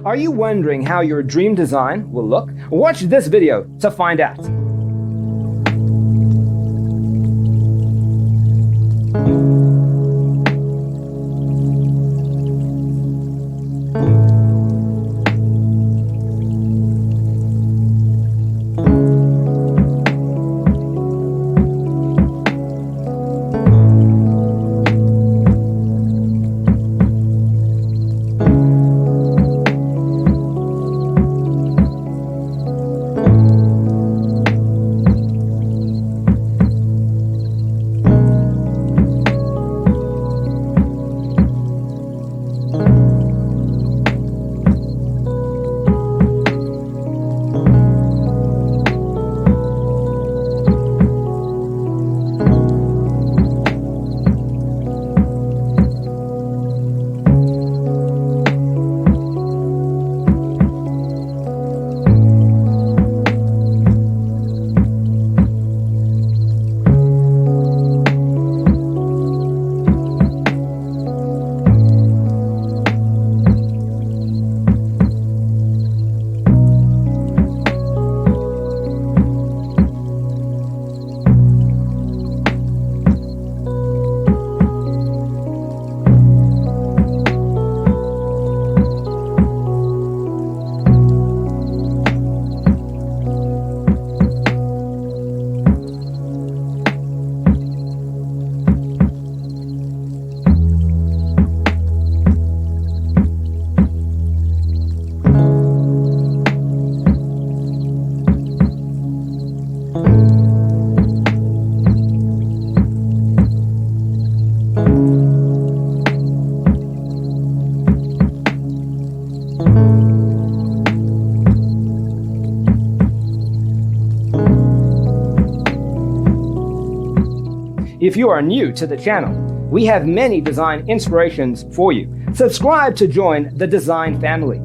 Are you wondering how your dream design will look? Watch this video to find out. If you are new to the channel, we have many design inspirations for you. Subscribe to join the design family.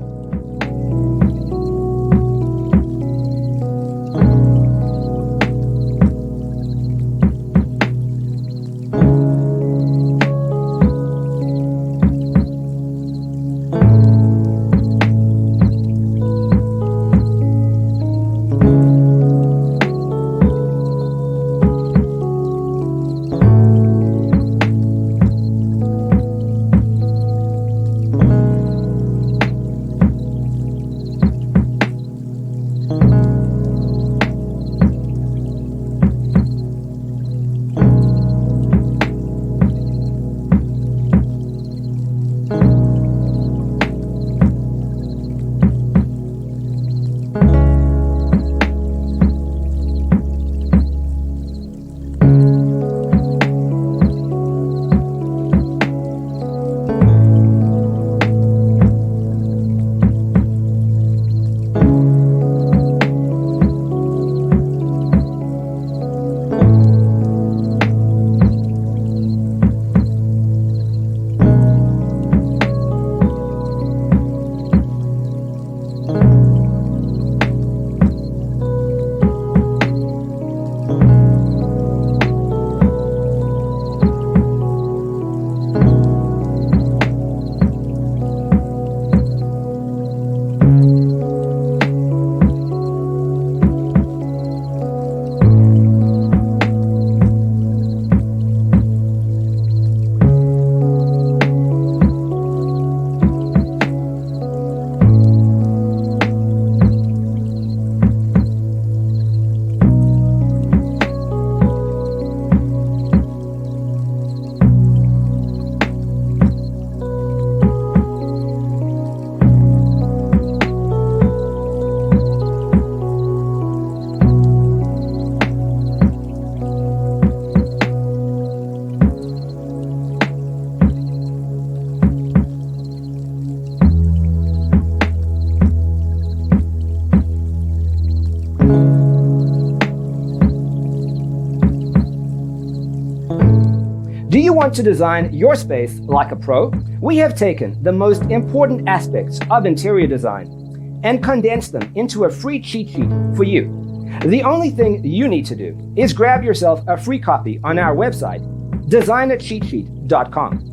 Do you want to design your space like a pro? We have taken the most important aspects of interior design and condensed them into a free cheat sheet for you. The only thing you need to do is grab yourself a free copy on our website, designercheatsheet.com.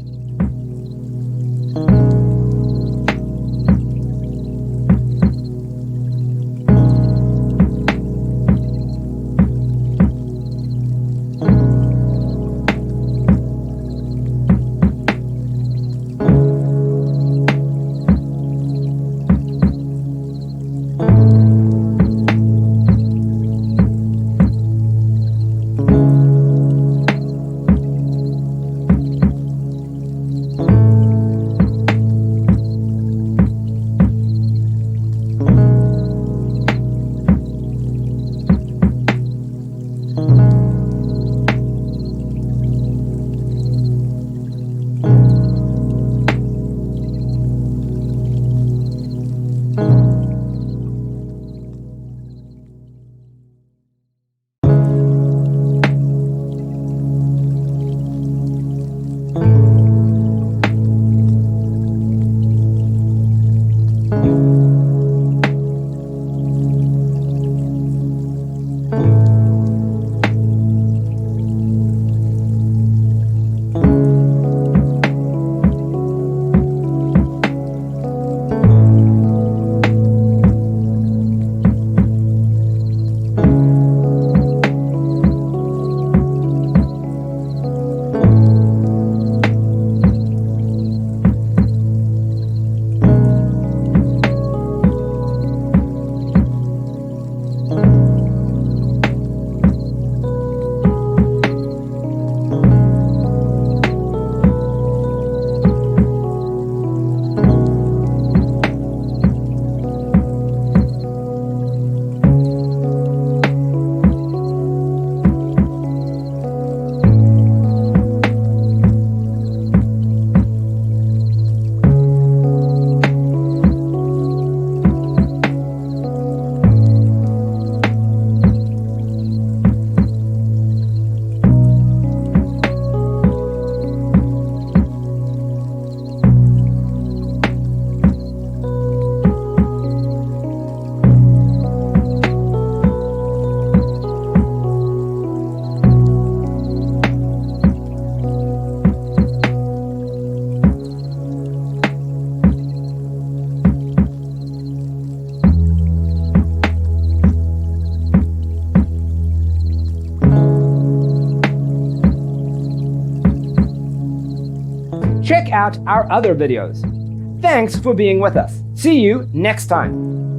out our other videos. Thanks for being with us. See you next time.